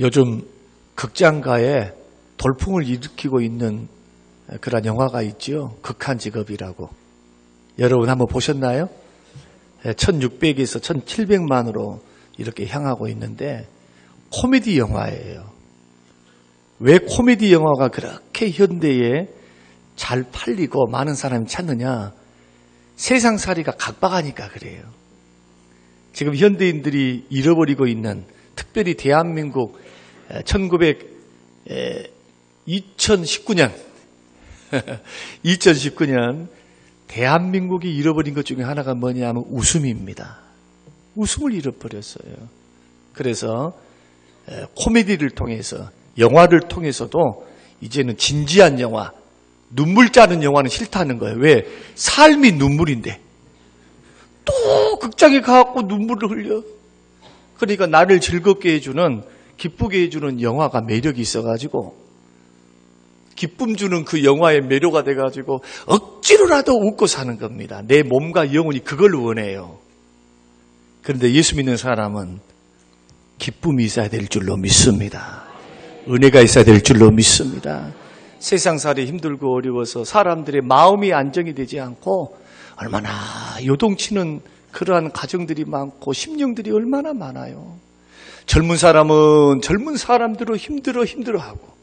요즘 극장가에 돌풍을 일으키고 있는 그런 영화가 있죠. 극한 직업이라고. 여러분 한번 보셨나요? 1600에서 1700만으로 이렇게 향하고 있는데 코미디 영화예요. 왜 코미디 영화가 그렇게 현대에 잘 팔리고 많은 사람이 찾느냐? 세상살이가 각박하니까 그래요. 지금 현대인들이 잃어버리고 있는, 특별히 대한민국 2019년 대한민국이 잃어버린 것 중에 하나가 뭐냐면 웃음입니다. 웃음을 잃어버렸어요. 그래서 코미디를 통해서, 영화를 통해서도 이제는 진지한 영화, 눈물 짜는 영화는 싫다는 거예요. 왜? 삶이 눈물인데 또 극장에 가갖고 눈물을 흘려. 그러니까 나를 즐겁게 해주는, 기쁘게 해주는 영화가 매력이 있어가지고, 기쁨 주는 그 영화의 매료가 돼가지고 억지로라도 웃고 사는 겁니다. 내 몸과 영혼이 그걸 원해요. 그런데 예수 믿는 사람은 기쁨이 있어야 될 줄로 믿습니다. 은혜가 있어야 될 줄로 믿습니다. 세상살이 힘들고 어려워서 사람들의 마음이 안정이 되지 않고 얼마나 요동치는 그러한 가정들이 많고 심령들이 얼마나 많아요. 젊은 사람은 젊은 사람대로 힘들어하고,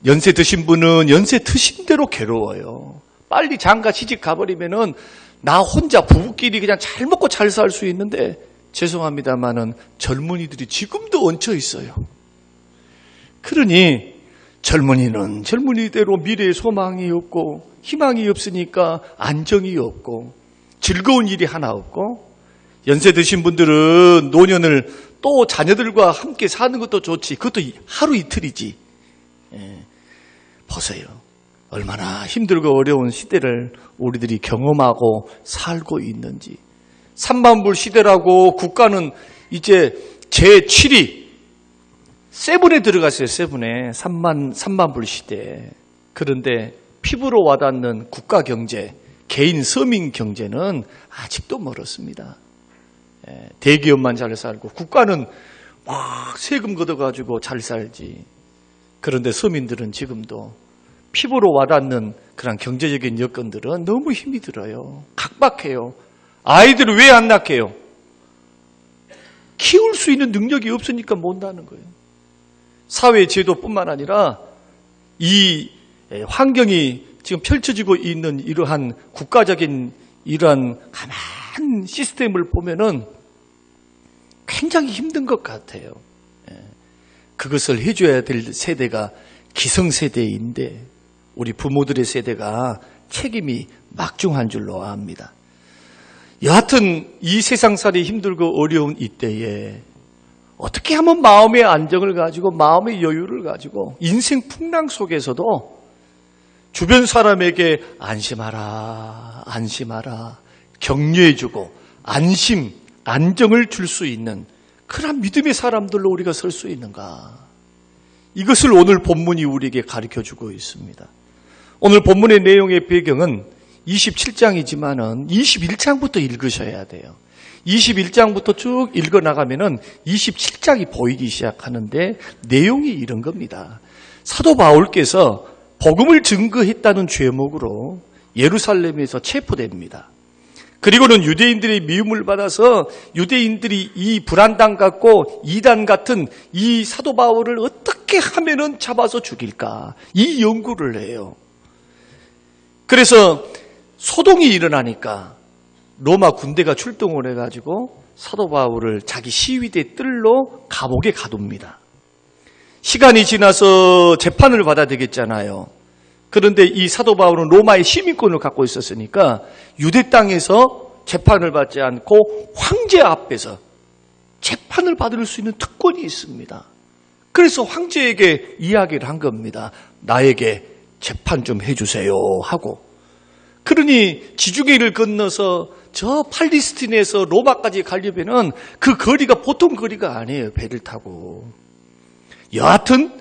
연세 드신 분은 연세 드신 대로 괴로워요. 빨리 장가 시집 가버리면은 나 혼자 부부끼리 그냥 잘 먹고 잘 살 수 있는데, 죄송합니다만은 젊은이들이 지금도 얹혀 있어요. 그러니 젊은이는 젊은이대로 미래의 소망이 없고 희망이 없으니까 안정이 없고 즐거운 일이 하나 없고, 연세 드신 분들은 노년을 또 자녀들과 함께 사는 것도 좋지, 그것도 하루 이틀이지. 보세요. 얼마나 힘들고 어려운 시대를 우리들이 경험하고 살고 있는지. 3만불 시대라고 국가는 이제 제7위 세븐에 들어갔어요. 세븐에. 3만불 시대. 그런데 피부로 와닿는 국가 경제, 개인 서민 경제는 아직도 멀었습니다. 대기업만 잘 살고 국가는 막 세금 걷어가지고 잘 살지. 그런데 서민들은 지금도 피부로 와닿는 그런 경제적인 여건들은 너무 힘이 들어요. 각박해요. 아이들을 왜 안 낳게요? 키울 수 있는 능력이 없으니까 못 낳는 거예요. 사회 제도뿐만 아니라 이 환경이 지금 펼쳐지고 있는 이러한 국가적인 이러한 가만 시스템을 보면은 굉장히 힘든 것 같아요. 그것을 해줘야 될 세대가 기성세대인데 우리 부모들의 세대가 책임이 막중한 줄로 압니다. 여하튼 이 세상살이 힘들고 어려운 이때에 어떻게 하면 마음의 안정을 가지고 마음의 여유를 가지고 인생 풍랑 속에서도 주변 사람에게 안심하라, 안심하라, 격려해주고 안심, 안정을 줄 수 있는 그런 믿음의 사람들로 우리가 설 수 있는가? 이것을 오늘 본문이 우리에게 가르쳐주고 있습니다. 오늘 본문의 내용의 배경은 27장이지만은 21장부터 읽으셔야 돼요. 21장부터 쭉 읽어나가면은 27장이 보이기 시작하는데 내용이 이런 겁니다. 사도 바울께서 복음을 증거했다는 죄목으로 예루살렘에서 체포됩니다. 그리고는 유대인들의 미움을 받아서 유대인들이 이 불안당 같고 이단 같은 이 사도 바울을 어떻게 하면은 잡아서 죽일까? 이 연구를 해요. 그래서 소동이 일어나니까 로마 군대가 출동을 해가지고 사도 바울을 자기 시위대 뜰로 감옥에 가둡니다. 시간이 지나서 재판을 받아야 되겠잖아요. 그런데 이 사도 바울은 로마의 시민권을 갖고 있었으니까 유대 땅에서 재판을 받지 않고 황제 앞에서 재판을 받을 수 있는 특권이 있습니다. 그래서 황제에게 이야기를 한 겁니다. 나에게 재판 좀 해주세요 하고. 그러니 지중해를 건너서 저 팔레스틴에서 로마까지 가려면은 그 거리가 보통 거리가 아니에요. 배를 타고. 여하튼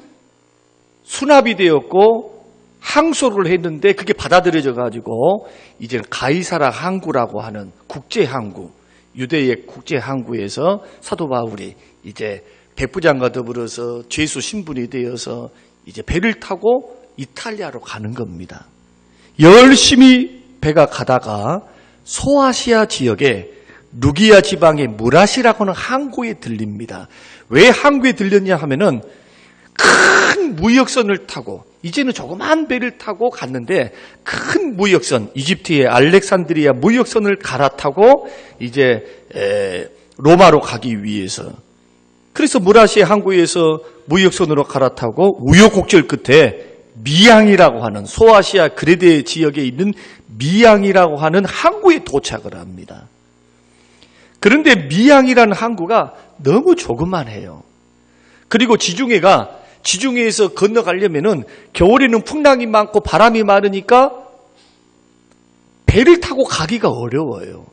수납이 되었고 항소를 했는데 그게 받아들여져 가지고 이제는 가이사라 항구라고 하는 국제 항구, 유대의 국제 항구에서 사도 바울이 이제 백부장과 더불어서 죄수 신분이 되어서 이제 배를 타고 이탈리아로 가는 겁니다. 열심히 배가 가다가 소아시아 지역에 루기아 지방의 무라시라고 하는 항구에 들립니다. 왜 항구에 들렸냐 하면은 큰 무역선을 타고 이제는 조그만 배를 타고 갔는데 큰 무역선, 이집트의 알렉산드리아 무역선을 갈아타고 이제 로마로 가기 위해서, 그래서 무라시 항구에서 무역선으로 갈아타고 우여곡절 끝에 미양이라고 하는 소아시아 그레데 지역에 있는 미양이라고 하는 항구에 도착을 합니다. 그런데 미양이라는 항구가 너무 조그만해요. 그리고 지중해에서 건너가려면은 겨울에는 풍랑이 많고 바람이 많으니까 배를 타고 가기가 어려워요.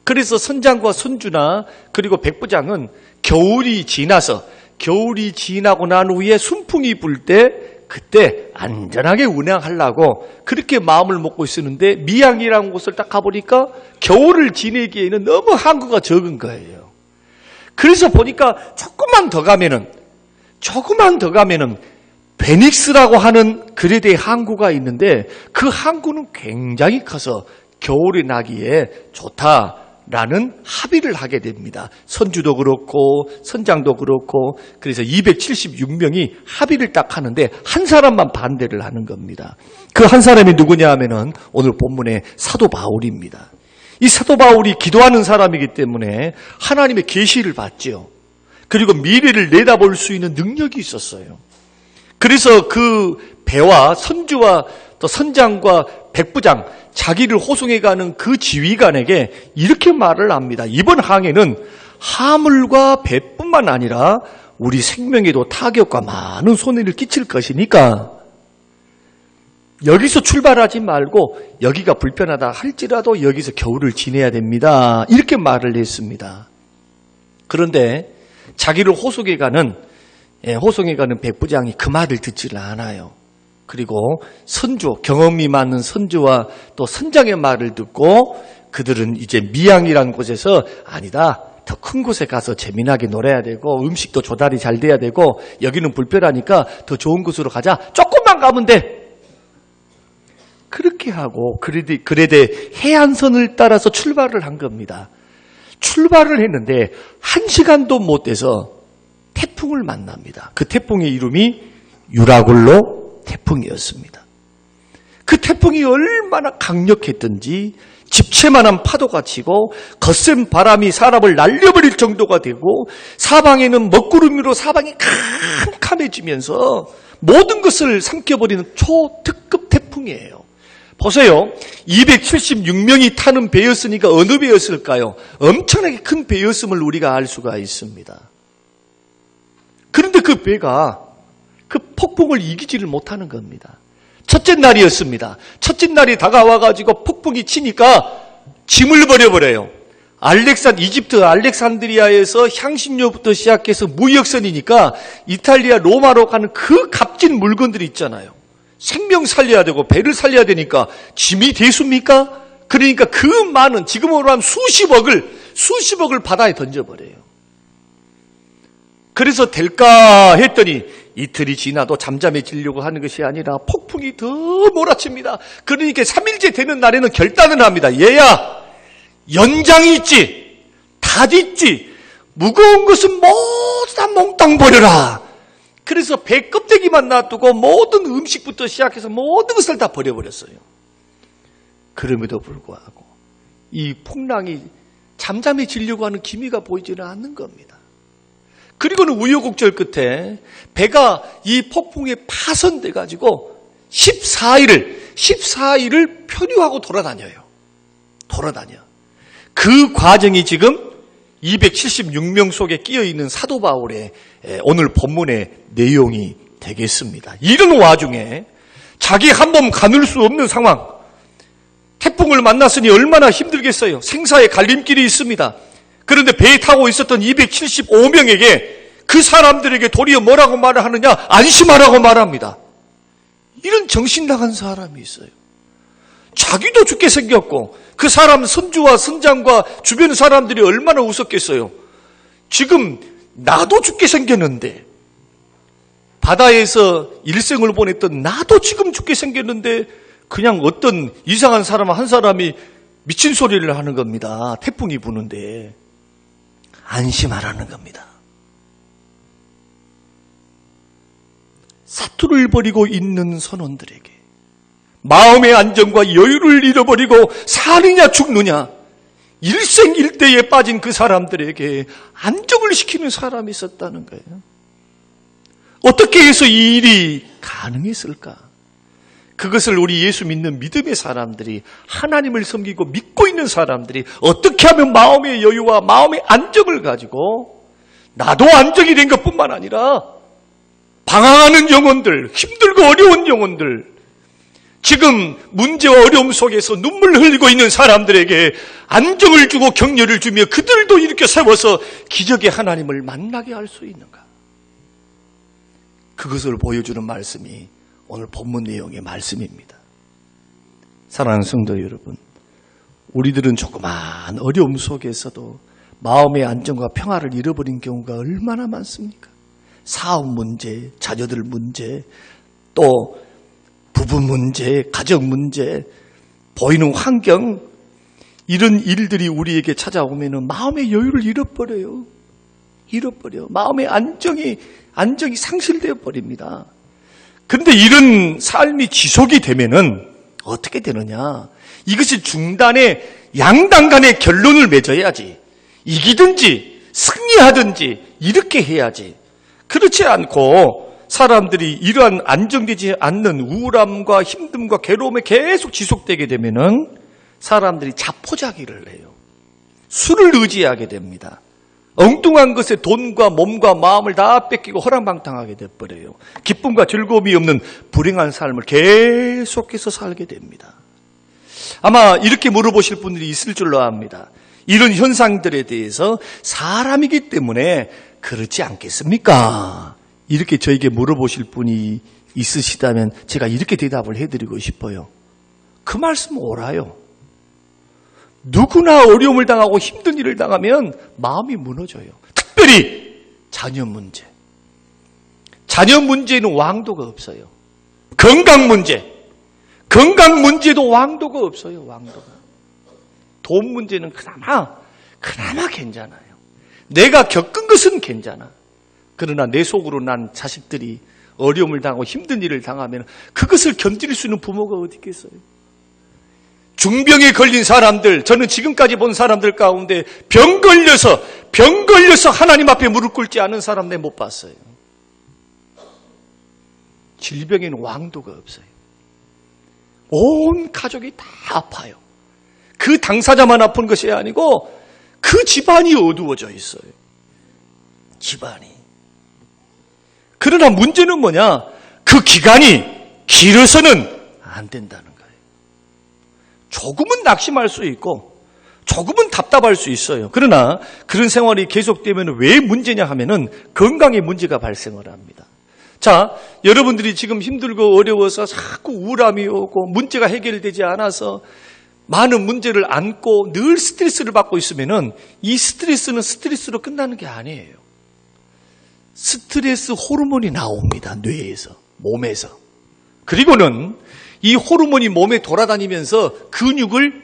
그래서 선장과 선주나 그리고 백부장은 겨울이 지나고 난 후에 순풍이 불 때 그때 안전하게 운항하려고 그렇게 마음을 먹고 있었는데 미양이라는 곳을 딱 가보니까 겨울을 지내기에는 너무 항구가 적은 거예요. 그래서 보니까 조금만 더 가면은 베닉스라고 하는 그레데 항구가 있는데 그 항구는 굉장히 커서 겨울에 나기에 좋다라는 합의를 하게 됩니다. 선주도 그렇고 선장도 그렇고 그래서 276명이 합의를 딱 하는데 한 사람만 반대를 하는 겁니다. 그 한 사람이 누구냐 하면은 오늘 본문의 사도 바울입니다. 이 사도 바울이 기도하는 사람이기 때문에 하나님의 계시를 받죠. 그리고 미래를 내다볼 수 있는 능력이 있었어요. 그래서 그 배와 선주와 또 선장과 백부장, 자기를 호송해가는 그 지휘관에게 이렇게 말을 합니다. 이번 항해는 화물과 배뿐만 아니라 우리 생명에도 타격과 많은 손해를 끼칠 것이니까 여기서 출발하지 말고 여기가 불편하다 할지라도 여기서 겨울을 지내야 됩니다. 이렇게 말을 했습니다. 그런데 자기를 호송해가는 백부장이 그 말을 듣지를 않아요. 그리고 경험이 많은 선주와 또 선장의 말을 듣고 그들은 이제 미양이라는 곳에서 아니다, 더 큰 곳에 가서 재미나게 놀아야 되고 음식도 조달이 잘 돼야 되고 여기는 불편하니까 더 좋은 곳으로 가자, 조금만 가면 돼. 그렇게 하고 그레데 해안선을 따라서 출발을 한 겁니다. 출발을 했는데 1시간도 못 돼서 태풍을 만납니다. 그 태풍의 이름이 유라굴로 태풍이었습니다. 그 태풍이 얼마나 강력했던지 집채만한 파도가 치고 거센 바람이 사람을 날려버릴 정도가 되고 사방에는 먹구름으로 사방이 캄캄해지면서 모든 것을 삼켜버리는 초특급 태풍이에요. 보세요. 276명이 타는 배였으니까 어느 배였을까요? 엄청나게 큰 배였음을 우리가 알 수가 있습니다. 그런데 그 배가 그 폭풍을 이기지를 못하는 겁니다. 첫째 날이었습니다. 첫째 날이 다가와가지고 폭풍이 치니까 짐을 버려버려요. 이집트 알렉산드리아에서 향신료부터 시작해서 무역선이니까 이탈리아 로마로 가는 그 값진 물건들이 있잖아요. 생명 살려야 되고 배를 살려야 되니까 짐이 대수입니까? 그러니까 그 많은, 지금으로 하면 수십억을 바다에 던져버려요. 그래서 될까 했더니 이틀이 지나도 잠잠해지려고 하는 것이 아니라 폭풍이 더 몰아칩니다. 그러니까 3일째 되는 날에는 결단을 합니다. 얘야, 연장이 있지, 닷 있지, 무거운 것은 모두 다 몽땅 버려라. 그래서 배 껍데기만 놔두고 모든 음식부터 시작해서 모든 것을 다 버려버렸어요. 그럼에도 불구하고 이 풍랑이 잠잠해지려고 하는 기미가 보이지는 않는 겁니다. 그리고는 우여곡절 끝에 배가 이 폭풍에 파손돼 가지고 14일을 표류하고 돌아다녀. 그 과정이 지금 276명 속에 끼어있는 사도 바울의 오늘 본문의 내용이 되겠습니다. 이런 와중에 자기 한 몸 가눌 수 없는 상황, 태풍을 만났으니 얼마나 힘들겠어요. 생사의 갈림길이 있습니다. 그런데 배에 타고 있었던 275명에게 그 사람들에게 도리어 뭐라고 말을 하느냐? 안심하라고 말합니다. 이런 정신 나간 사람이 있어요. 자기도 죽게 생겼고 그 사람 선주와 선장과 주변 사람들이 얼마나 웃었겠어요. 지금 나도 죽게 생겼는데, 바다에서 일생을 보냈던 나도 지금 죽게 생겼는데 그냥 어떤 이상한 사람 한 사람이 미친 소리를 하는 겁니다. 태풍이 부는데 안심하라는 겁니다. 사투를 벌이고 있는 선원들에게 마음의 안정과 여유를 잃어버리고 사느냐 죽느냐 일생일대에 빠진 그 사람들에게 안정을 시키는 사람이 있었다는 거예요. 어떻게 해서 이 일이 가능했을까? 그것을 우리 예수 믿는 믿음의 사람들이, 하나님을 섬기고 믿고 있는 사람들이 어떻게 하면 마음의 여유와 마음의 안정을 가지고 나도 안정이 된 것뿐만 아니라 방황하는 영혼들, 힘들고 어려운 영혼들, 지금 문제와 어려움 속에서 눈물을 흘리고 있는 사람들에게 안정을 주고 격려를 주며 그들도 이렇게 세워서 기적의 하나님을 만나게 할 수 있는가? 그것을 보여주는 말씀이 오늘 본문 내용의 말씀입니다. 사랑하는 성도 여러분, 우리들은 조그만 어려움 속에서도 마음의 안정과 평화를 잃어버린 경우가 얼마나 많습니까? 사업 문제, 자녀들 문제, 또 부부 문제, 가정 문제, 보이는 환경, 이런 일들이 우리에게 찾아오면 마음의 여유를 잃어버려요. 마음의 안정이 상실되어 버립니다. 그런데 이런 삶이 지속이 되면은 어떻게 되느냐? 이것이 중단에 양당 간의 결론을 맺어야지. 이기든지 승리하든지 이렇게 해야지. 그렇지 않고 사람들이 이러한 안정되지 않는 우울함과 힘듦과 괴로움에 계속 지속되게 되면은 사람들이 자포자기를 해요. 술을 의지하게 됩니다. 엉뚱한 것에 돈과 몸과 마음을 다 뺏기고 허랑방탕하게 돼버려요. 기쁨과 즐거움이 없는 불행한 삶을 계속해서 살게 됩니다. 아마 이렇게 물어보실 분들이 있을 줄로 압니다. 이런 현상들에 대해서 사람이기 때문에 그렇지 않겠습니까? 이렇게 저에게 물어보실 분이 있으시다면 제가 이렇게 대답을 해드리고 싶어요. 그 말씀 옳아요. 누구나 어려움을 당하고 힘든 일을 당하면 마음이 무너져요. 특별히 자녀 문제. 자녀 문제는 왕도가 없어요. 건강 문제도 왕도가 없어요. 돈 문제는 그나마 괜찮아요. 내가 겪은 것은 괜찮아. 그러나 내 속으로 난 자식들이 어려움을 당하고 힘든 일을 당하면 그것을 견딜 수 있는 부모가 어디 있겠어요? 중병에 걸린 사람들, 저는 지금까지 본 사람들 가운데 병 걸려서 하나님 앞에 무릎 꿇지 않은 사람 내 못 봤어요. 질병에는 왕도가 없어요. 온 가족이 다 아파요. 그 당사자만 아픈 것이 아니고 그 집안이 어두워져 있어요. 집안이. 그러나 문제는 뭐냐? 그 기간이 길어서는 안 된다는 거예요. 조금은 낙심할 수 있고 조금은 답답할 수 있어요. 그러나 그런 생활이 계속되면 왜 문제냐 하면은 건강에 문제가 발생을 합니다. 자, 여러분들이 지금 힘들고 어려워서 자꾸 우울함이 오고 문제가 해결되지 않아서 많은 문제를 안고 늘 스트레스를 받고 있으면은 이 스트레스는 스트레스로 끝나는 게 아니에요. 스트레스 호르몬이 나옵니다. 뇌에서, 몸에서. 그리고는 이 호르몬이 몸에 돌아다니면서 근육을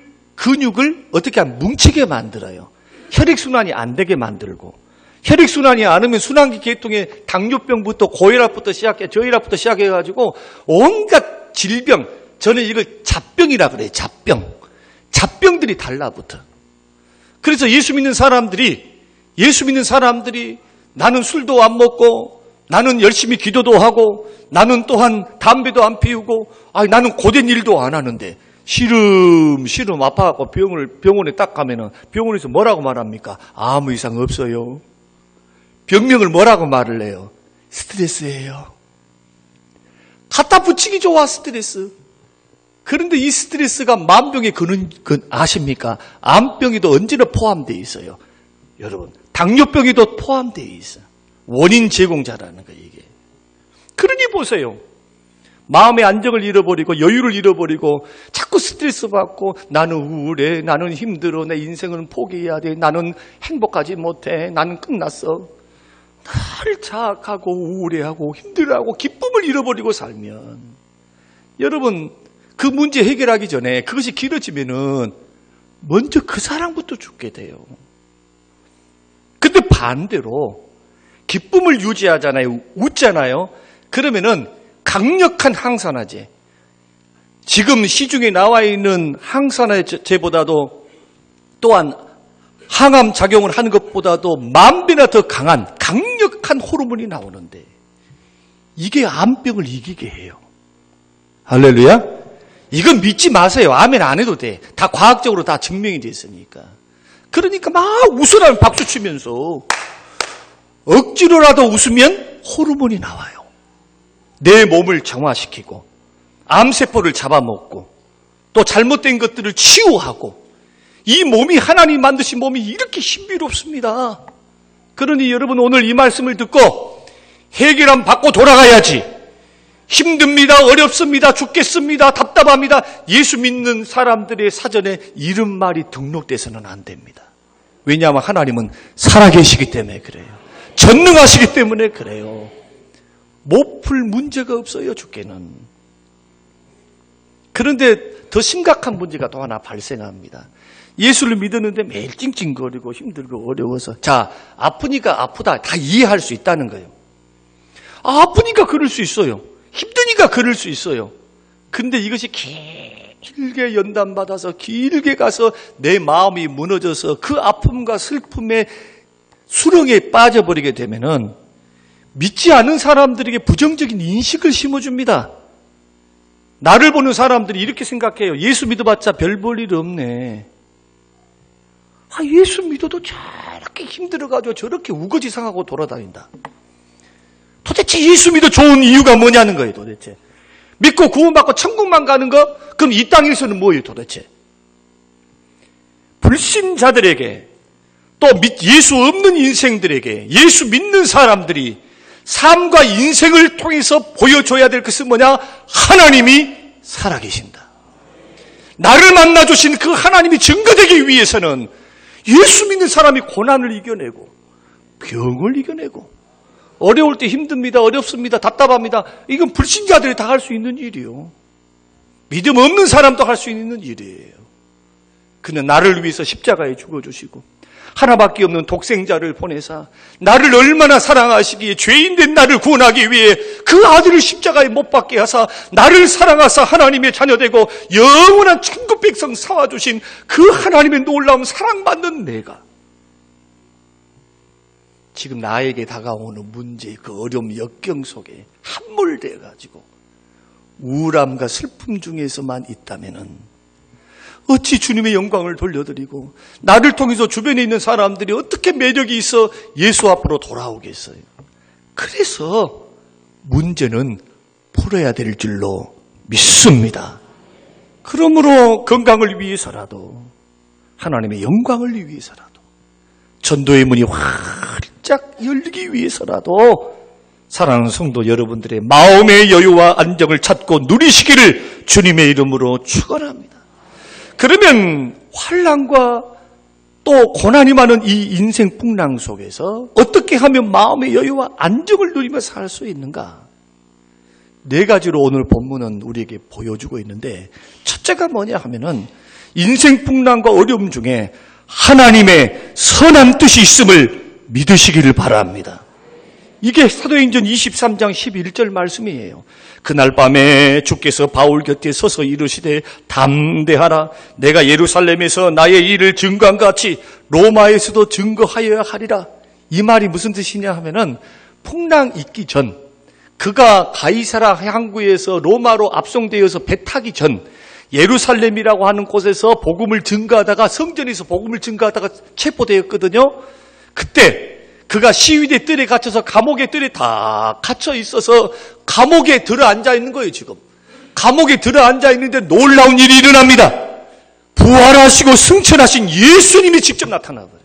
어떻게 하면 뭉치게 만들어요. 혈액순환이 안 되게 만들고, 혈액순환이 안 하면 순환기 계통에 당뇨병부터 고혈압부터 시작해, 저혈압부터 시작해가지고 온갖 질병, 저는 이걸 잡병이라 그래요. 잡병들이 달라붙어. 그래서 예수 믿는 사람들이 나는 술도 안 먹고, 나는 열심히 기도도 하고, 나는 또한 담배도 안 피우고, 나는 고된 일도 안 하는데, 시름 아파갖고 병원에 딱 가면은 병원에서 뭐라고 말합니까? 아무 이상 없어요. 병명을 뭐라고 말을 해요? 스트레스예요. 갖다 붙이기 좋아, 스트레스. 그런데 이 스트레스가 만병의 아십니까? 암병에도 언제나 포함되어 있어요. 여러분, 당뇨병에도 포함되어 있어요. 원인 제공자라는 거예요, 이게. 그러니 보세요. 마음의 안정을 잃어버리고 여유를 잃어버리고 자꾸 스트레스 받고 나는 우울해, 나는 힘들어, 내 인생은 포기해야 돼, 나는 행복하지 못해, 나는 끝났어. 늘 자학하고 우울해하고 힘들어하고 기쁨을 잃어버리고 살면 여러분 그 문제 해결하기 전에 그것이 길어지면은 먼저 그 사랑부터 죽게 돼요. 근데 반대로 기쁨을 유지하잖아요. 웃잖아요. 그러면은 강력한 항산화제, 지금 시중에 나와 있는 항산화제보다도 또한 항암 작용을 하는 것보다도 만 배나 더 강력한 호르몬이 나오는데 이게 암병을 이기게 해요. 할렐루야. 이건 믿지 마세요. 아멘 안 해도 돼. 다 과학적으로 다 증명이 됐으니까. 그러니까 막 웃으라면 박수 치면서 억지로라도 웃으면 호르몬이 나와요. 내 몸을 정화시키고 암세포를 잡아먹고 또 잘못된 것들을 치유하고 이 몸이 하나님 만드신 몸이 이렇게 신비롭습니다. 그러니 여러분 오늘 이 말씀을 듣고 해결함 받고 돌아가야지. 힘듭니다. 어렵습니다. 죽겠습니다. 답답합니다. 예수 믿는 사람들의 사전에 이런 말이 등록돼서는 안 됩니다. 왜냐하면 하나님은 살아계시기 때문에 그래요. 전능하시기 때문에 그래요. 못 풀 문제가 없어요. 주께는. 그런데 더 심각한 문제가 또 하나 발생합니다. 예수를 믿었는데 매일 찡찡거리고 힘들고 어려워서 자 아프니까 아프다 다 이해할 수 있다는 거예요. 아프니까 그럴 수 있어요. 힘드니까 그럴 수 있어요. 근데 이것이 길게 연단받아서 길게 가서 내 마음이 무너져서 그 아픔과 슬픔의 수렁에 빠져버리게 되면은 믿지 않은 사람들에게 부정적인 인식을 심어줍니다. 나를 보는 사람들이 이렇게 생각해요. 예수 믿어봤자 별 볼 일 없네. 예수 믿어도 저렇게 힘들어가지고 저렇게 우거지 상하고 돌아다닌다. 도대체 예수 믿어 좋은 이유가 뭐냐는 거예요. 도대체 믿고 구원받고 천국만 가는 거? 그럼 이 땅에서는 뭐예요 도대체? 불신자들에게 또 예수 없는 인생들에게 예수 믿는 사람들이 삶과 인생을 통해서 보여줘야 될 것은 뭐냐? 하나님이 살아계신다. 나를 만나주신 그 하나님이 증거되기 위해서는 예수 믿는 사람이 고난을 이겨내고 병을 이겨내고 어려울 때 힘듭니다. 어렵습니다. 답답합니다. 이건 불신자들이 다 할 수 있는 일이요. 믿음 없는 사람도 할 수 있는 일이에요. 그는 나를 위해서 십자가에 죽어주시고 하나밖에 없는 독생자를 보내사 나를 얼마나 사랑하시기에 죄인된 나를 구원하기 위해 그 아들을 십자가에 못 박게 하사 나를 사랑하사 하나님의 자녀되고 영원한 천국 백성 삼아주신 그 하나님의 놀라운 사랑받는 내가 지금 나에게 다가오는 문제, 그 어려움, 역경 속에 함몰되어가지고 우울함과 슬픔 중에서만 있다면은 어찌 주님의 영광을 돌려드리고 나를 통해서 주변에 있는 사람들이 어떻게 매력이 있어 예수 앞으로 돌아오겠어요. 그래서 문제는 풀어야 될 줄로 믿습니다. 그러므로 건강을 위해서라도 하나님의 영광을 위해서라도 전도의 문이 활짝 열리기 위해서라도 사랑하는 성도 여러분들의 마음의 여유와 안정을 찾고 누리시기를 주님의 이름으로 축원합니다. 그러면 환난과 또 고난이 많은 이 인생 풍랑 속에서 어떻게 하면 마음의 여유와 안정을 누리며 살 수 있는가? 네 가지로 오늘 본문은 우리에게 보여주고 있는데 첫째가 뭐냐 하면은 인생 풍랑과 어려움 중에 하나님의 선한 뜻이 있음을 믿으시기를 바랍니다. 이게 사도행전 23장 11절 말씀이에요. 그날 밤에 주께서 바울 곁에 서서 이르시되 담대하라. 내가 예루살렘에서 나의 일을 증거한 것 같이 로마에서도 증거하여야 하리라. 이 말이 무슨 뜻이냐 하면은 풍랑 있기 전, 그가 가이사라 항구에서 로마로 압송되어서 배 타기 전 예루살렘이라고 하는 곳에서 복음을 증거하다가 성전에서 복음을 증거하다가 체포되었거든요. 그때 그가 시위대 뜰에 갇혀서 감옥의 뜰에 다 갇혀 있어서 감옥에 들어앉아 있는 거예요. 지금 감옥에 들어앉아 있는데 놀라운 일이 일어납니다. 부활하시고 승천하신 예수님이 직접 나타나버려요.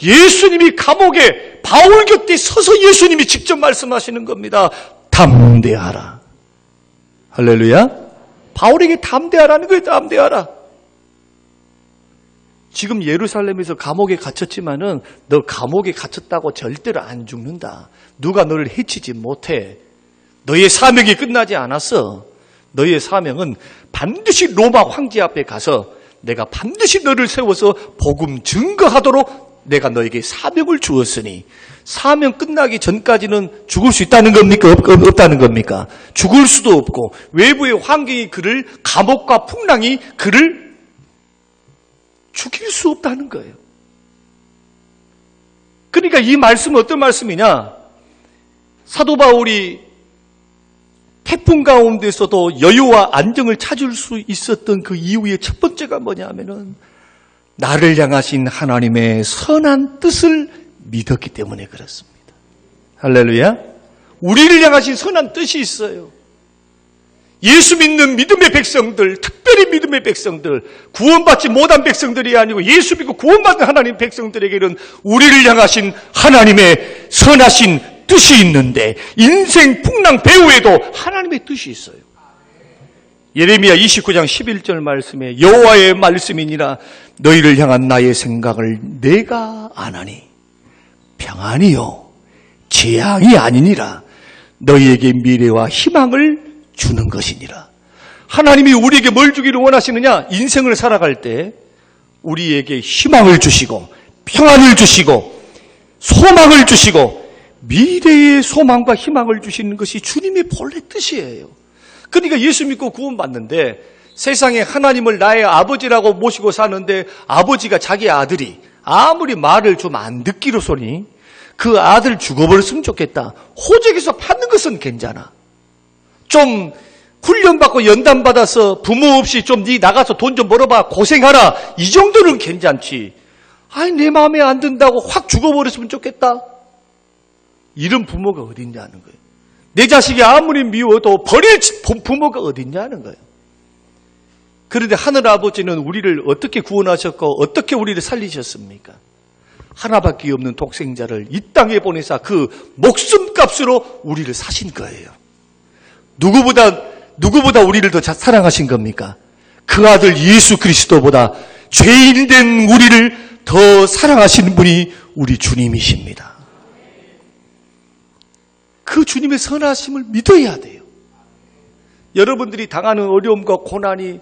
예수님이 감옥에 바울 곁에 서서 예수님이 직접 말씀하시는 겁니다. 담대하라. 할렐루야. 바울에게 담대하라는 거예요. 담대하라. 지금 예루살렘에서 감옥에 갇혔지만은 너 감옥에 갇혔다고 절대로 안 죽는다. 누가 너를 해치지 못해. 너의 사명이 끝나지 않았어. 너의 사명은 반드시 로마 황제 앞에 가서 내가 반드시 너를 세워서 복음 증거하도록 내가 너에게 사명을 주었으니 사명 끝나기 전까지는 죽을 수 있다는 겁니까? 없다는 겁니까? 죽을 수도 없고 외부의 환경이 그를 감옥과 풍랑이 그를 죽일 수 없다는 거예요. 그러니까 이 말씀은 어떤 말씀이냐? 사도 바울이 태풍 가운데서도 여유와 안정을 찾을 수 있었던 그 이유의 첫 번째가 뭐냐 하면은 나를 향하신 하나님의 선한 뜻을 믿었기 때문에 그렇습니다. 할렐루야. 우리를 향하신 선한 뜻이 있어요. 예수 믿는 믿음의 백성들, 특별히 믿음의 백성들, 구원받지 못한 백성들이 아니고 예수 믿고 구원받은 하나님 백성들에게는 우리를 향하신 하나님의 선하신 뜻이 있는데 인생 풍랑 배후에도 하나님의 뜻이 있어요. 예레미야 29장 11절 말씀에 여호와의 말씀이니라 너희를 향한 나의 생각을 내가 아나니 평안이요 재앙이 아니니라 너희에게 미래와 희망을 주는 것이니라. 하나님이 우리에게 뭘 주기를 원하시느냐? 인생을 살아갈 때 우리에게 희망을 주시고 평안을 주시고 소망을 주시고 미래의 소망과 희망을 주시는 것이 주님의 본래 뜻이에요. 그러니까 예수 믿고 구원받는데 세상에 하나님을 나의 아버지라고 모시고 사는데 아버지가 자기 아들이 아무리 말을 좀 안 듣기로서니 그 아들 죽어버렸으면 좋겠다. 호적에서 받는 것은 괜찮아. 좀 훈련받고 연단받아서 부모 없이 좀 네 나가서 돈 좀 벌어봐 고생하라 이 정도는 괜찮지. 아니 내 마음에 안 든다고 확 죽어버렸으면 좋겠다. 이런 부모가 어딨냐는 거예요. 내 자식이 아무리 미워도 버릴 부모가 어딨냐는 거예요. 그런데 하늘아버지는 우리를 어떻게 구원하셨고 어떻게 우리를 살리셨습니까? 하나밖에 없는 독생자를 이 땅에 보내사 그 목숨값으로 우리를 사신 거예요. 누구보다 우리를 더 사랑하신 겁니까? 그 아들 예수 그리스도보다 죄인된 우리를 더 사랑하시는 분이 우리 주님이십니다. 그 주님의 선하심을 믿어야 돼요. 여러분들이 당하는 어려움과 고난이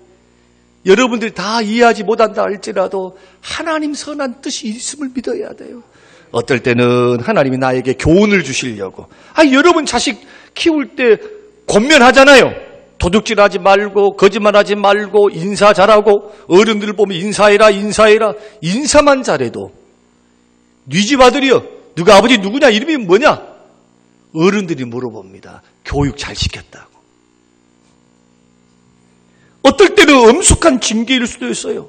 여러분들이 다 이해하지 못한다 할지라도 하나님 선한 뜻이 있음을 믿어야 돼요. 어떨 때는 하나님이 나에게 교훈을 주시려고 여러분 자식 키울 때 권면하잖아요. 도둑질하지 말고 거짓말하지 말고 인사 잘하고 어른들 보면 인사해라 인사만 잘해도 네 집 아들이여 너가 아버지 누구냐 이름이 뭐냐 어른들이 물어봅니다. 교육 잘 시켰다고. 어떨 때는 엄숙한 징계일 수도 있어요.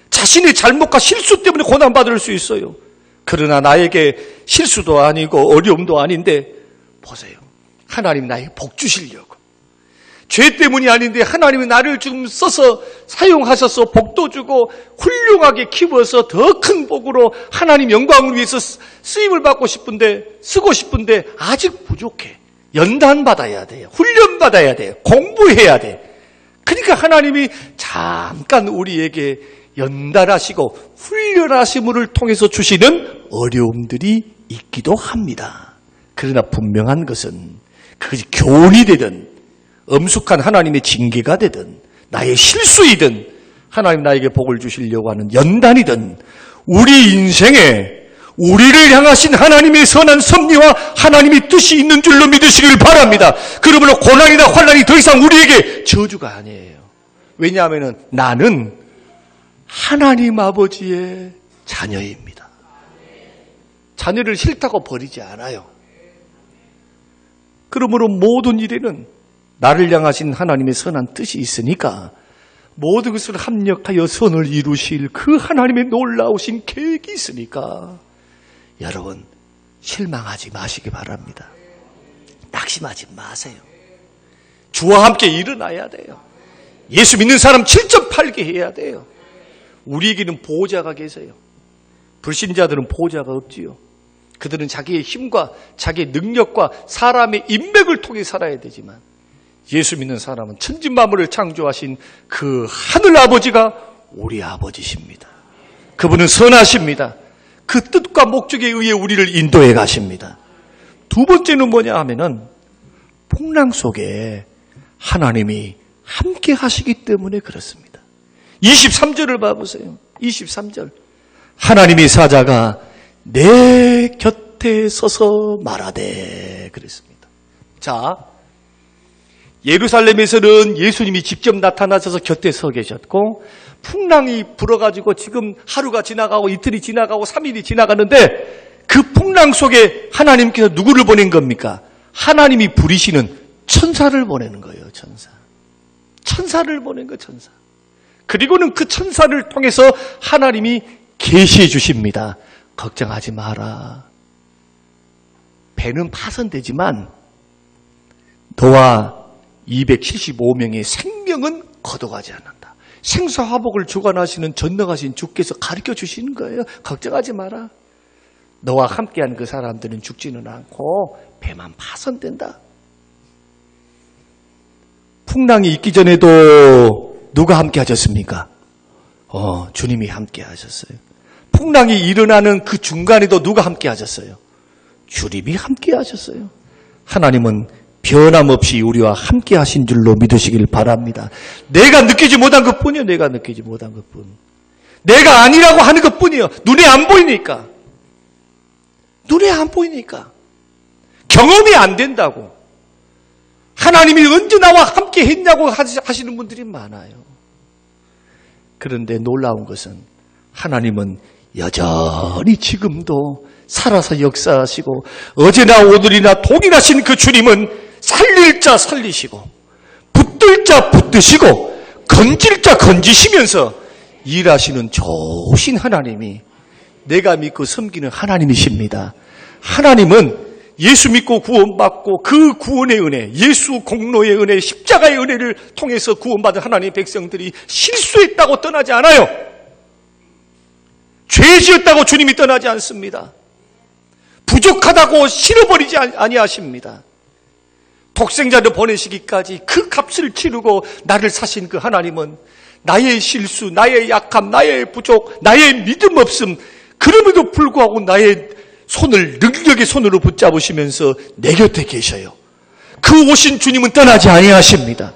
자신의 잘못과 실수 때문에 고난받을 수 있어요. 그러나 나에게 실수도 아니고 어려움도 아닌데 보세요. 하나님 나에게 복 주시려고. 죄 때문이 아닌데 하나님이 나를 좀 써서 사용하셔서 복도 주고 훌륭하게 키워서 더 큰 복으로 하나님 영광을 위해서 쓰임을 받고 싶은데 쓰고 싶은데 아직 부족해. 연단받아야 돼요. 훈련받아야 돼요. 공부해야 돼. 그러니까 하나님이 잠깐 우리에게 연단하시고 훈련하심을 통해서 주시는 어려움들이 있기도 합니다. 그러나 분명한 것은 그것이 교훈이 되든 엄숙한 하나님의 징계가 되든 나의 실수이든 하나님 나에게 복을 주시려고 하는 연단이든 우리 인생에 우리를 향하신 하나님의 선한 섭리와 하나님의 뜻이 있는 줄로 믿으시길 바랍니다. 그러므로 고난이나 환난이 더 이상 우리에게 저주가 아니에요. 왜냐하면 나는 하나님 아버지의 자녀입니다. 자녀를 싫다고 버리지 않아요. 그러므로 모든 일에는 나를 향하신 하나님의 선한 뜻이 있으니까 모든 것을 합력하여 선을 이루실 그 하나님의 놀라우신 계획이 있으니까 여러분 실망하지 마시기 바랍니다. 낙심하지 마세요. 주와 함께 일어나야 돼요. 예수 믿는 사람 7.8개 해야 돼요. 우리에게는 보호자가 계세요. 불신자들은 보호자가 없지요. 그들은 자기의 힘과 자기의 능력과 사람의 인맥을 통해 살아야 되지만 예수 믿는 사람은 천지 만물을 창조하신 그 하늘 아버지가 우리 아버지십니다. 그분은 선하십니다. 그 뜻과 목적에 의해 우리를 인도해 가십니다. 두 번째는 뭐냐 하면은 풍랑 속에 하나님이 함께 하시기 때문에 그렇습니다. 23절을 봐보세요. 23절. 하나님의 사자가 내 곁에 서서 말하되 그랬습니다. 자, 예루살렘에서는 예수님이 직접 나타나셔서 곁에 서 계셨고 풍랑이 불어가지고 지금 하루가 지나가고 이틀이 지나가고 3일이 지나가는데 그 풍랑 속에 하나님께서 누구를 보낸 겁니까? 하나님이 부리시는 천사를 보내는 거예요. 천사를 보낸 거예요. 천사. 그리고는 그 천사를 통해서 하나님이 계시해 주십니다. 걱정하지 마라. 배는 파손되지만 너와 275명의 생명은 거둬가지 않는다. 생사화복을 주관하시는 전능하신 주께서 가르쳐 주시는 거예요. 걱정하지 마라. 너와 함께한 그 사람들은 죽지는 않고 배만 파손된다. 풍랑이 있기 전에도 누가 함께 하셨습니까? 주님이 함께 하셨어요. 풍랑이 일어나는 그 중간에도 누가 함께 하셨어요? 주님이 함께 하셨어요. 하나님은 변함없이 우리와 함께 하신 줄로 믿으시길 바랍니다. 내가 느끼지 못한 것뿐이요. 내가 느끼지 못한 것뿐. 내가 아니라고 하는 것뿐이요. 눈에 안 보이니까. 눈에 안 보이니까. 경험이 안 된다고. 하나님이 언제 나와 함께 했냐고 하시는 분들이 많아요. 그런데 놀라운 것은 하나님은 여전히 지금도 살아서 역사하시고 어제나 오늘이나 동일하신 그 주님은 살릴 자 살리시고 붙들 자 붙드시고 건질 자 건지시면서 일하시는 좋으신 하나님이 내가 믿고 섬기는 하나님이십니다. 하나님은 예수 믿고 구원받고 그 구원의 은혜, 예수 공로의 은혜, 십자가의 은혜를 통해서 구원받은 하나님의 백성들이 실수했다고 떠나지 않아요. 죄 지었다고 주님이 떠나지 않습니다. 부족하다고 실어버리지 아니하십니다. 독생자를 보내시기까지 그 값을 치르고 나를 사신 그 하나님은 나의 실수, 나의 약함, 나의 부족, 나의 믿음 없음, 그럼에도 불구하고 나의 손을 능력의 손으로 붙잡으시면서 내 곁에 계셔요. 그 오신 주님은 떠나지 아니하십니다.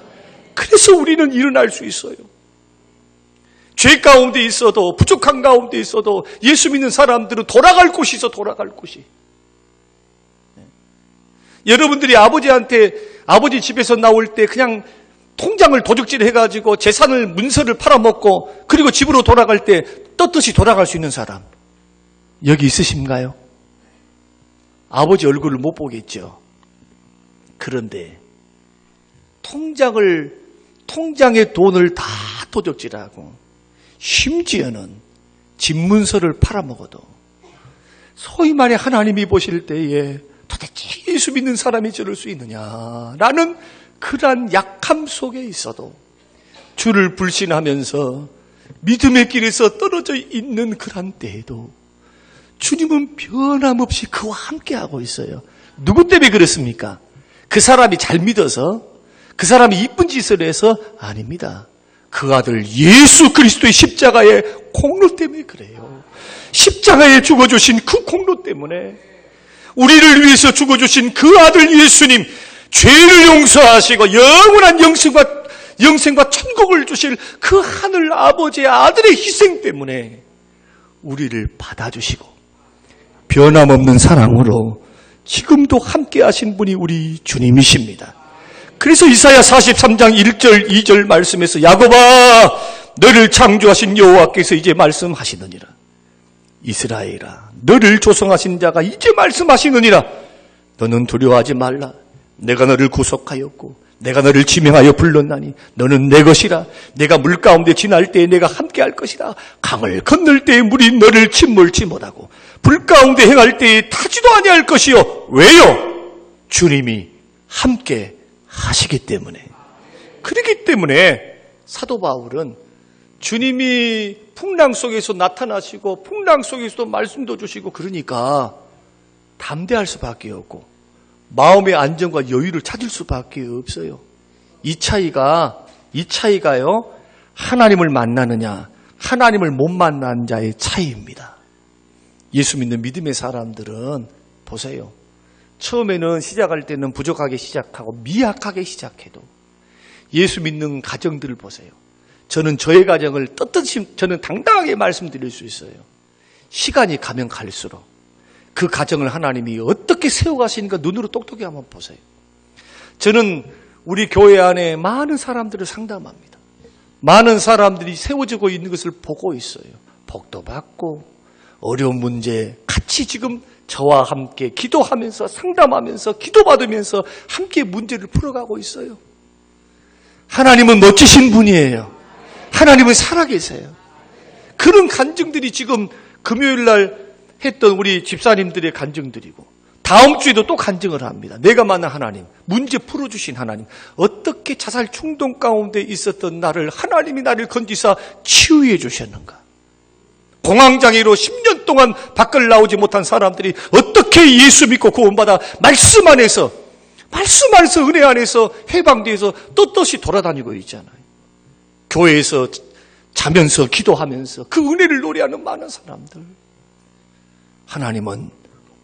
그래서 우리는 일어날 수 있어요. 죄 가운데 있어도 부족한 가운데 있어도 예수 믿는 사람들은 돌아갈 곳이 있어. 돌아갈 곳이. 여러분들이 아버지 집에서 나올 때 그냥 통장을 도둑질 해가지고 재산을 문서를 팔아먹고 그리고 집으로 돌아갈 때 떳떳이 돌아갈 수 있는 사람 여기 있으신가요? 아버지 얼굴을 못 보겠죠. 그런데 통장에 돈을 다 도둑질하고 심지어는 집문서를 팔아먹어도 소위 말해 하나님이 보실 때에 도대체 예수 믿는 사람이 저럴 수 있느냐라는 그러한 약함 속에 있어도 주를 불신하면서 믿음의 길에서 떨어져 있는 그런 때에도 주님은 변함없이 그와 함께하고 있어요. 누구 때문에 그렇습니까? 그 사람이 잘 믿어서 그 사람이 이쁜 짓을 해서 아닙니다. 그 아들 예수 그리스도의 십자가의 공로 때문에 그래요. 십자가에 죽어주신 그 공로 때문에 우리를 위해서 죽어주신 그 아들 예수님 죄를 용서하시고 영원한 영생과 천국을 주실 그 하늘 아버지의 아들의 희생 때문에 우리를 받아주시고 변함없는 사랑으로 지금도 함께 하신 분이 우리 주님이십니다. 그래서 이사야 43장 1절 2절 말씀에서 야곱아 너를 창조하신 여호와께서 이제 말씀하시느니라. 이스라엘아 너를 조성하신 자가 이제 말씀하시느니라. 너는 두려워하지 말라. 내가 너를 구속하였고 내가 너를 지명하여 불렀나니 너는 내 것이라. 내가 물 가운데 지날 때에 내가 함께할 것이라. 강을 건널 때에 물이 너를 침몰치 못하고 불 가운데 행할 때에 타지도 아니할 것이요. 왜요? 주님이 함께 하시기 때문에. 그렇기 때문에 사도 바울은 주님이 풍랑 속에서 나타나시고 풍랑 속에서도 말씀도 주시고 그러니까 담대할 수밖에 없고 마음의 안정과 여유를 찾을 수밖에 없어요. 이 차이가요 하나님을 만나느냐 하나님을 못 만난 자의 차이입니다. 예수 믿는 믿음의 사람들은 보세요. 처음에는 시작할 때는 부족하게 시작하고 미약하게 시작해도 예수 믿는 가정들을 보세요. 저는 저의 가정을 떳떳이 저는 당당하게 말씀드릴 수 있어요. 시간이 가면 갈수록 그 가정을 하나님이 어떻게 세워가시는가 눈으로 똑똑히 한번 보세요. 저는 우리 교회 안에 많은 사람들을 상담합니다. 많은 사람들이 세워지고 있는 것을 보고 있어요. 복도 받고 어려운 문제 같이 지금 저와 함께 기도하면서 상담하면서 기도받으면서 함께 문제를 풀어가고 있어요. 하나님은 멋지신 분이에요. 하나님은 살아계세요. 그런 간증들이 지금 금요일 날 했던 우리 집사님들의 간증들이고 다음 주에도 또 간증을 합니다. 내가 만난 하나님, 문제 풀어주신 하나님, 어떻게 자살 충동 가운데 있었던 나를 하나님이 나를 건지사 치유해 주셨는가. 공황장애로 10년 동안 밖을 나오지 못한 사람들이 어떻게 예수 믿고 구원받아 말씀 안에서 은혜 안에서 해방돼서 떳떳이 돌아다니고 있잖아요. 교회에서 자면서 기도하면서 그 은혜를 노래하는 많은 사람들. 하나님은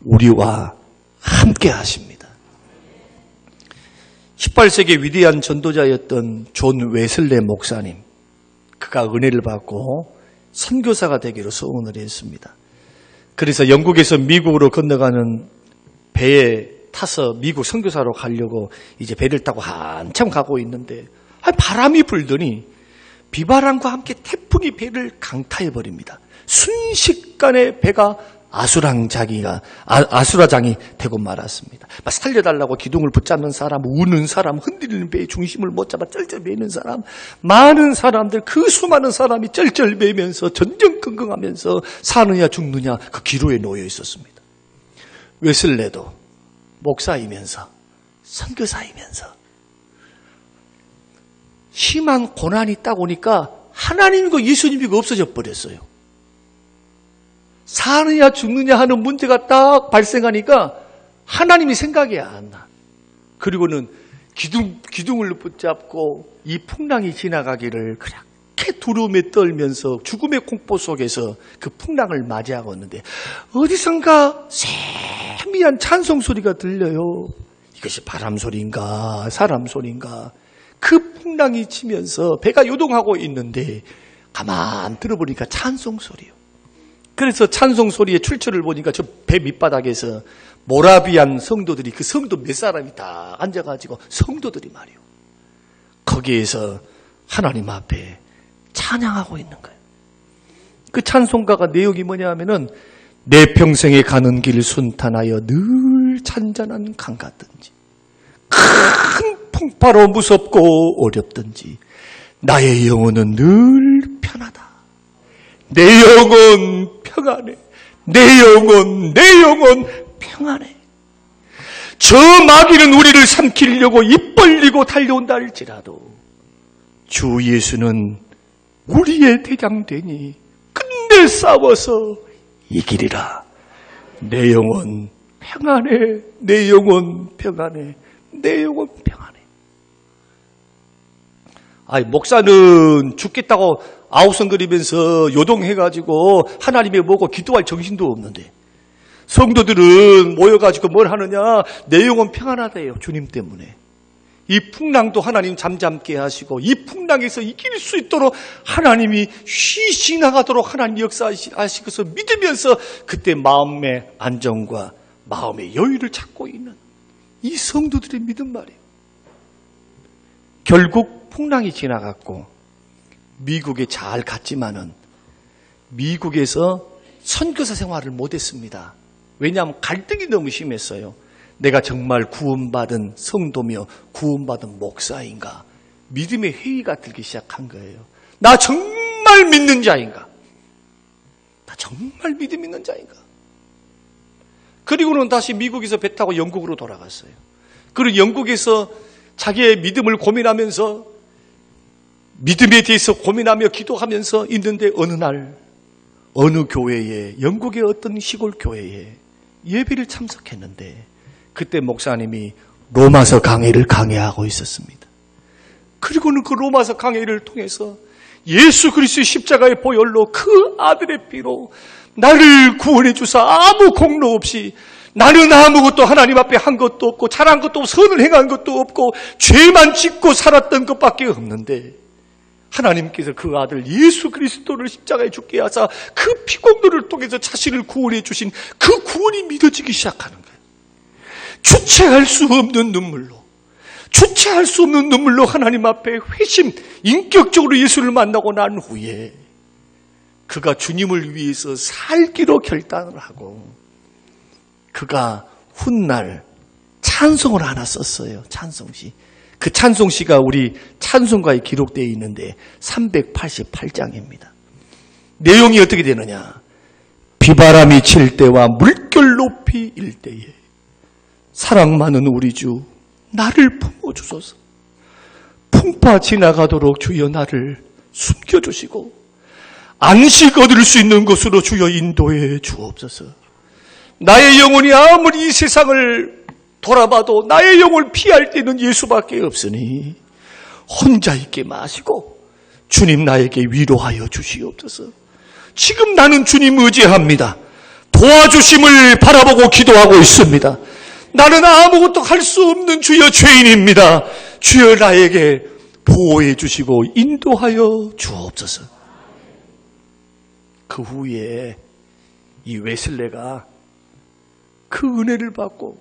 우리와 함께 하십니다. 18세기 위대한 전도자였던 존 웨슬레 목사님, 그가 은혜를 받고 선교사가 되기로 소원을 했습니다. 그래서 영국에서 미국으로 건너가는 배에 타서 미국 선교사로 가려고 이제 배를 타고 한참 가고 있는데 바람이 불더니 비바람과 함께 태풍이 배를 강타해버립니다. 순식간에 배가 아수라장이 되고 말았습니다. 막 살려달라고 기둥을 붙잡는 사람, 우는 사람, 흔들리는 배의 중심을 못 잡아 쩔쩔매는 사람, 많은 사람들, 그 수많은 사람이 쩔쩔매면서 전전긍긍하면서 사느냐 죽느냐 그 기로에 놓여 있었습니다. 웨슬레도 목사이면서 선교사이면서 심한 고난이 딱 오니까 하나님이고 예수님이고 없어져 버렸어요. 사느냐 죽느냐 하는 문제가 딱 발생하니까 하나님이 생각이 안 나. 그리고는 기둥을 붙잡고 이 풍랑이 지나가기를 그렇게 두려움에 떨면서 죽음의 공포 속에서 그 풍랑을 맞이하고 있는데 어디선가 세미한 찬송 소리가 들려요. 이것이 바람 소리인가 사람 소리인가. 그 풍랑이 치면서 배가 요동하고 있는데 가만 들어보니까 찬송 소리요. 그래서 찬송 소리의 출처를 보니까 저 배 밑바닥에서 모라비안 성도들이 그 성도 몇 사람이 다 앉아가지고 성도들이 말이요. 거기에서 하나님 앞에 찬양하고 있는 거예요. 그 찬송가가 내용이 뭐냐 하면은 내 평생에 가는 길 순탄하여 늘 잔잔한 강 같든지 큰 풍파로 무섭고 어렵든지 나의 영혼은 늘 편하다. 내 영혼 평안해. 내 영혼 평안해. 저 마귀는 우리를 삼키려고 입 벌리고 달려온다 할지라도 주 예수는 우리의 대장되니 끝내 싸워서 이기리라. 내 영혼 평안해. 내 영혼 평안해. 내 영혼 평안해. 목사는 죽겠다고 아우성 그리면서 요동해가지고 하나님의 뭐고 기도할 정신도 없는데 성도들은 모여가지고 뭘 하느냐. 내 영혼 평안하다예요. 주님 때문에. 이 풍랑도 하나님 잠잠게 하시고 이 풍랑에서 이길 수 있도록 하나님이 쉬시 나가도록 하나님 역사하실 것을 믿으면서 그때 마음의 안정과 마음의 여유를 찾고 있는 이 성도들의 믿음 말이에요. 결국 풍랑이 지나갔고 미국에 잘 갔지만은 미국에서 선교사 생활을 못했습니다. 왜냐하면 갈등이 너무 심했어요. 내가 정말 구원받은 성도며 구원받은 목사인가? 믿음의 회의가 들기 시작한 거예요. 나 정말 믿는 자인가? 나 정말 믿음 있는 자인가? 그리고는 다시 미국에서 배 타고 영국으로 돌아갔어요. 그리고 영국에서 자기의 믿음을 고민하면서 믿음에 대해서 고민하며 기도하면서 있는데 어느 날 어느 교회에 영국의 어떤 시골 교회에 예배를 참석했는데 그때 목사님이 로마서 강해를 강해하고 있었습니다. 그리고는 그 로마서 강해를 통해서 예수 그리스도의 십자가의 보혈로 그 아들의 피로 나를 구원해 주사 아무 공로 없이 나는 아무것도 하나님 앞에 한 것도 없고 잘한 것도 없고 선을 행한 것도 없고 죄만 짓고 살았던 것밖에 없는데 하나님께서 그 아들 예수 그리스도를 십자가에 죽게 하사 그 피공로를 통해서 자신을 구원해 주신 그 구원이 믿어지기 시작하는 거예요. 주체할 수 없는 눈물로 하나님 앞에 회심, 인격적으로 예수를 만나고 난 후에 그가 주님을 위해서 살기로 결단을 하고 그가 훗날 찬송을 하나 썼어요. 찬송시. 그 찬송시가 우리 찬송가에 기록되어 있는데 388장입니다. 내용이 어떻게 되느냐? 비바람이 칠 때와 물결 높이 일 때에 사랑 많은 우리 주 나를 품어주소서. 풍파 지나가도록 주여 나를 숨겨주시고 안식 얻을 수 있는 곳으로 주여 인도해 주옵소서. 나의 영혼이 아무리 이 세상을 돌아봐도 나의 영혼을 피할 때는 예수밖에 없으니 혼자 있게 마시고 주님 나에게 위로하여 주시옵소서. 지금 나는 주님 의지합니다. 도와주심을 바라보고 기도하고 있습니다. 나는 아무것도 할 수 없는 주여 죄인입니다. 주여 나에게 보호해 주시고 인도하여 주옵소서. 그 후에 이 웨슬레가 그 은혜를 받고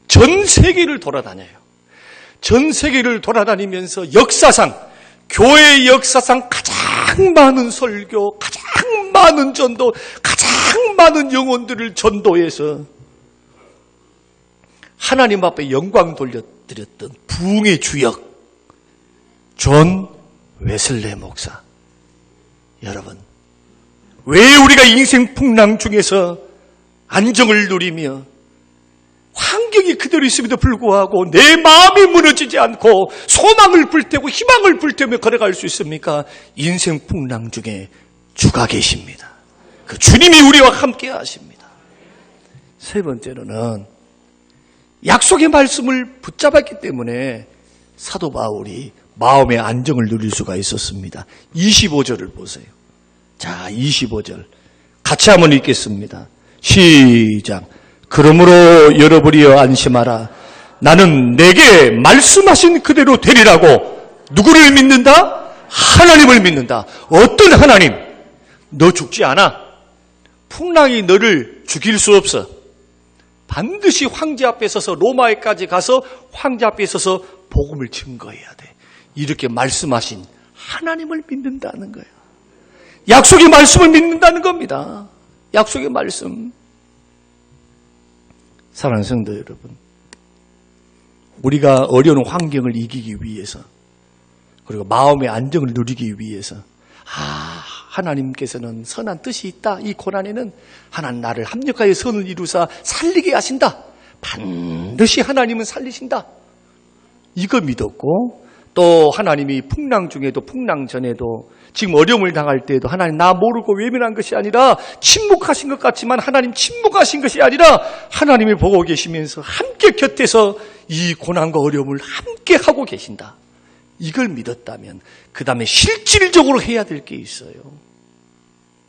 전 세계를 돌아다녀요. 전 세계를 돌아다니면서 역사상, 교회의 역사상 가장 많은 설교, 가장 많은 전도, 가장 많은 영혼들을 전도해서 하나님 앞에 영광 돌려드렸던 부흥의 주역 존 웨슬레 목사. 여러분, 왜 우리가 인생 풍랑 중에서 안정을 누리며 환경이 그대로 있음에도 불구하고 내 마음이 무너지지 않고 소망을 불태우고 희망을 불태우며 걸어갈 수 있습니까? 인생 풍랑 중에 주가 계십니다. 그 주님이 우리와 함께 하십니다. 세 번째로는 약속의 말씀을 붙잡았기 때문에 사도 바울이 마음의 안정을 누릴 수가 있었습니다. 25절을 보세요. 자, 25절 같이 한번 읽겠습니다. 시작. 그러므로 여러분이여 안심하라. 나는 내게 말씀하신 그대로 되리라고. 누구를 믿는다? 하나님을 믿는다. 어떤 하나님? 너 죽지 않아. 풍랑이 너를 죽일 수 없어. 반드시 황제 앞에 서서 로마에까지 가서 황제 앞에 서서 복음을 증거해야 돼. 이렇게 말씀하신 하나님을 믿는다는 거예요. 약속의 말씀을 믿는다는 겁니다. 약속의 말씀. 사랑하는 성도 여러분, 우리가 어려운 환경을 이기기 위해서 그리고 마음의 안정을 누리기 위해서 하나님께서는 선한 뜻이 있다. 이 고난에는 하나님 나를 합력하여 선을 이루사 살리게 하신다. 반드시 하나님은 살리신다. 이거 믿었고 또 하나님이 풍랑 중에도 풍랑 전에도 지금 어려움을 당할 때에도 하나님 나 모르고 외면한 것이 아니라 침묵하신 것 같지만 하나님 침묵하신 것이 아니라 하나님이 보고 계시면서 함께 곁에서 이 고난과 어려움을 함께 하고 계신다. 이걸 믿었다면 그 다음에 실질적으로 해야 될 게 있어요.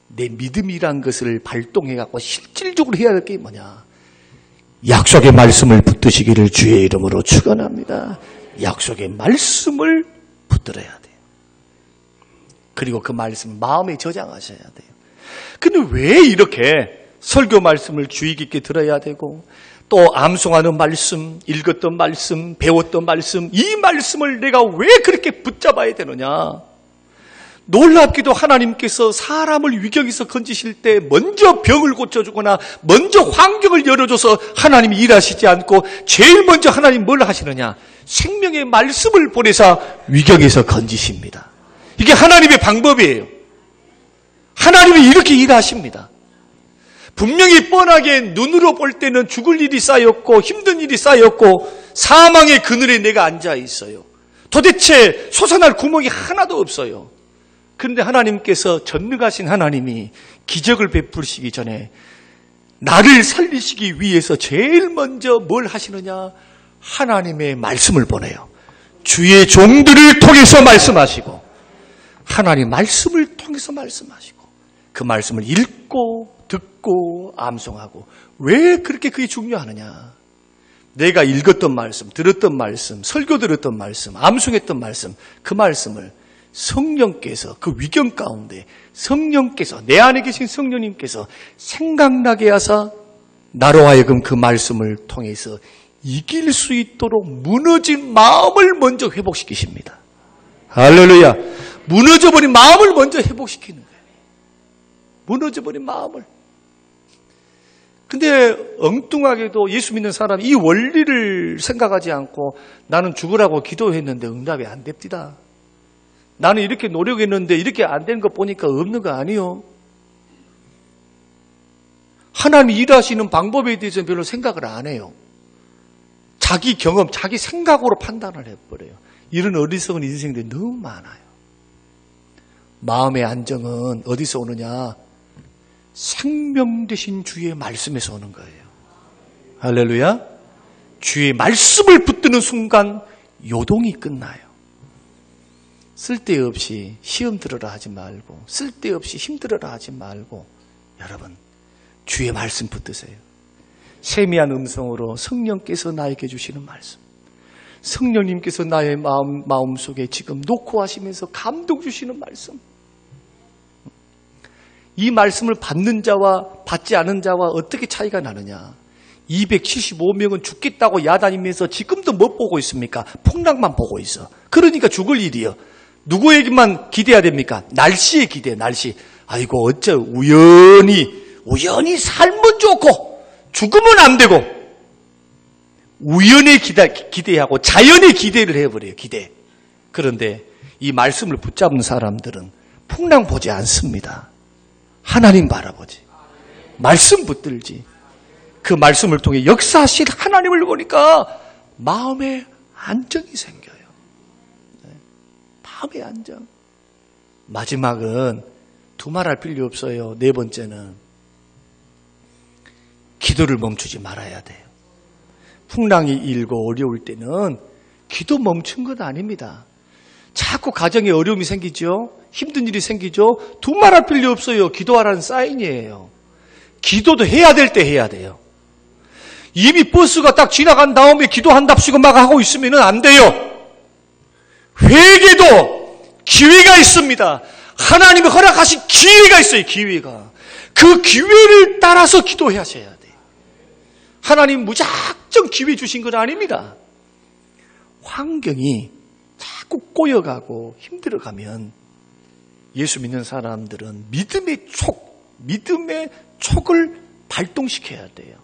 내 믿음이란 것을 발동해갖고 실질적으로 해야 될 게 뭐냐. 약속의 말씀을 붙드시기를 주의 이름으로 축원합니다. 약속의 말씀을 붙들어야 돼요. 그리고 그 말씀 마음에 저장하셔야 돼요. 근데 왜 이렇게 설교 말씀을 주의 깊게 들어야 되고 또 암송하는 말씀, 읽었던 말씀, 배웠던 말씀, 이 말씀을 내가 왜 그렇게 붙잡아야 되느냐. 놀랍게도 하나님께서 사람을 위경에서 건지실 때 먼저 병을 고쳐주거나 먼저 환경을 열어줘서 하나님이 일하시지 않고 제일 먼저 하나님 뭘 하시느냐. 생명의 말씀을 보내사 위경에서 건지십니다. 이게 하나님의 방법이에요. 하나님이 이렇게 일하십니다. 분명히 뻔하게 눈으로 볼 때는 죽을 일이 쌓였고 힘든 일이 쌓였고 사망의 그늘에 내가 앉아 있어요. 도대체 솟아날 구멍이 하나도 없어요. 그런데 하나님께서 전능하신 하나님이 기적을 베푸시기 전에 나를 살리시기 위해서 제일 먼저 뭘 하시느냐? 하나님의 말씀을 보내요. 주의 종들을 통해서 말씀하시고 하나님 말씀을 통해서 말씀하시고 그 말씀을 읽고 듣고 암송하고 왜 그렇게 그게 중요하느냐? 내가 읽었던 말씀, 들었던 말씀, 설교 들었던 말씀, 암송했던 말씀, 그 말씀을 성령께서 그 위경 가운데 성령께서 내 안에 계신 성령님께서 생각나게 하사 나로 하여금 그 말씀을 통해서 이길 수 있도록 무너진 마음을 먼저 회복시키십니다. 할렐루야. 무너져버린 마음을 먼저 회복시키는 거예요. 무너져버린 마음을. 근데 엉뚱하게도 예수 믿는 사람이 이 원리를 생각하지 않고 나는 죽으라고 기도했는데 응답이 안 됩니다. 나는 이렇게 노력했는데 이렇게 안 되는 거 보니까 없는 거 아니요. 하나님이 일하시는 방법에 대해서는 별로 생각을 안 해요. 자기 경험, 자기 생각으로 판단을 해버려요. 이런 어리석은 인생들이 너무 많아요. 마음의 안정은 어디서 오느냐? 생명 되신 주의 말씀에서 오는 거예요. 할렐루야. 주의 말씀을 붙드는 순간 요동이 끝나요. 쓸데없이 시험 들으라 하지 말고 쓸데없이 힘들어라 하지 말고 여러분 주의 말씀 붙드세요. 세미한 음성으로 성령께서 나에게 주시는 말씀, 성령님께서 나의 마음속에 지금 놓고 하시면서 감동 주시는 말씀, 이 말씀을 받는 자와 받지 않은 자와 어떻게 차이가 나느냐? 275명은 죽겠다고 야단이면서 지금도 못 보고 있습니까? 폭락만 보고 있어. 그러니까 죽을 일이요. 누구에게만 기대해야 됩니까? 날씨에 기대해, 날씨. 아이고, 어째 우연히 살면 좋고, 죽으면 안 되고, 우연에 기대하고 자연에 기대를 해버려요, 기대. 그런데 이 말씀을 붙잡은 사람들은 풍랑 보지 않습니다. 하나님 바라보지. 말씀 붙들지. 그 말씀을 통해 역사하실 하나님을 보니까 마음에 안정이 생겨요. 마음의 안정. 마지막은 두말할 필요 없어요. 네 번째는 기도를 멈추지 말아야 돼요. 풍랑이 일고 어려울 때는 기도 멈춘 건 아닙니다. 자꾸 가정에 어려움이 생기죠. 힘든 일이 생기죠. 두말할 필요 없어요. 기도하라는 사인이에요. 기도도 해야 될 때 해야 돼요. 이미 버스가 딱 지나간 다음에 기도한답시고 막 하고 있으면 안 돼요. 회개도 기회가 있습니다. 하나님이 허락하신 기회가 있어요. 기회가. 그 기회를 따라서 기도하셔야 돼요. 하나님 무작정 기회 주신 건 아닙니다. 환경이 자꾸 꼬여가고 힘들어가면 예수 믿는 사람들은 믿음의 촉을 발동시켜야 돼요.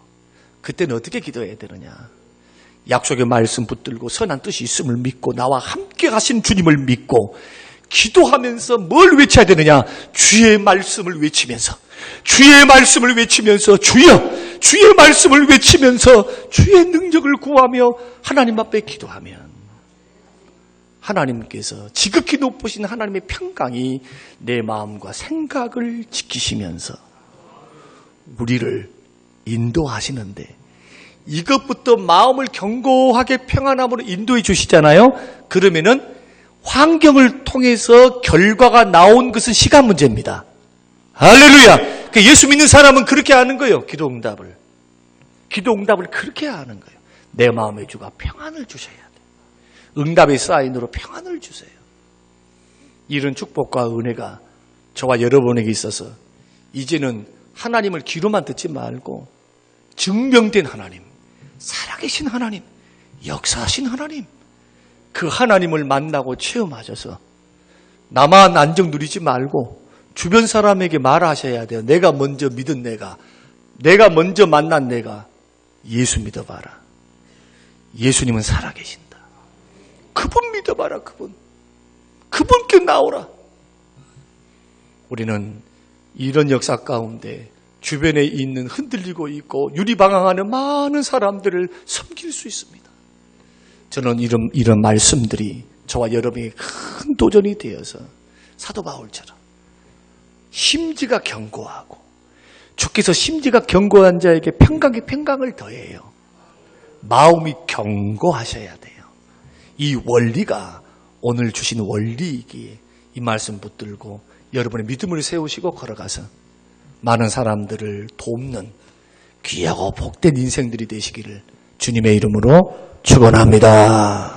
그때는 어떻게 기도해야 되느냐? 약속의 말씀 붙들고 선한 뜻이 있음을 믿고 나와 함께 가신 주님을 믿고 기도하면서 뭘 외쳐야 되느냐? 주의 말씀을 외치면서 주의 말씀을 외치면서 주의 말씀을 외치면서 주의 능력을 구하며 하나님 앞에 기도하면 하나님께서 지극히 높으신 하나님의 평강이 내 마음과 생각을 지키시면서 우리를 인도하시는데 이것부터 마음을 견고하게 평안함으로 인도해 주시잖아요. 그러면은 환경을 통해서 결과가 나온 것은 시간 문제입니다. 할렐루야. 예수 믿는 사람은 그렇게 하는 거예요. 기도 응답을 그렇게 하는 거예요. 내 마음의 주가 평안을 주셔야 돼요. 응답의 사인으로 평안을 주세요. 이런 축복과 은혜가 저와 여러분에게 있어서 이제는 하나님을 귀로만 듣지 말고 증명된 하나님, 살아계신 하나님, 역사하신 하나님, 그 하나님을 만나고 체험하셔서 나만 안정 누리지 말고 주변 사람에게 말하셔야 돼요. 내가 먼저 믿은 내가 먼저 만난 내가 예수 믿어봐라. 예수님은 살아계신다. 그분 믿어봐라. 그분께 나오라. 우리는 이런 역사 가운데 주변에 있는 흔들리고 있고 유리방황하는 많은 사람들을 섬길 수 있습니다. 저는 이런 말씀들이 저와 여러분에게 큰 도전이 되어서 사도 바울처럼 심지가 견고하고 주께서 심지가 견고한 자에게 평강을 더해요. 마음이 견고하셔야 돼요. 이 원리가 오늘 주신 원리이기에 이 말씀 붙들고 여러분의 믿음을 세우시고 걸어가서 많은 사람들을 돕는 귀하고 복된 인생들이 되시기를 주님의 이름으로 축원합니다.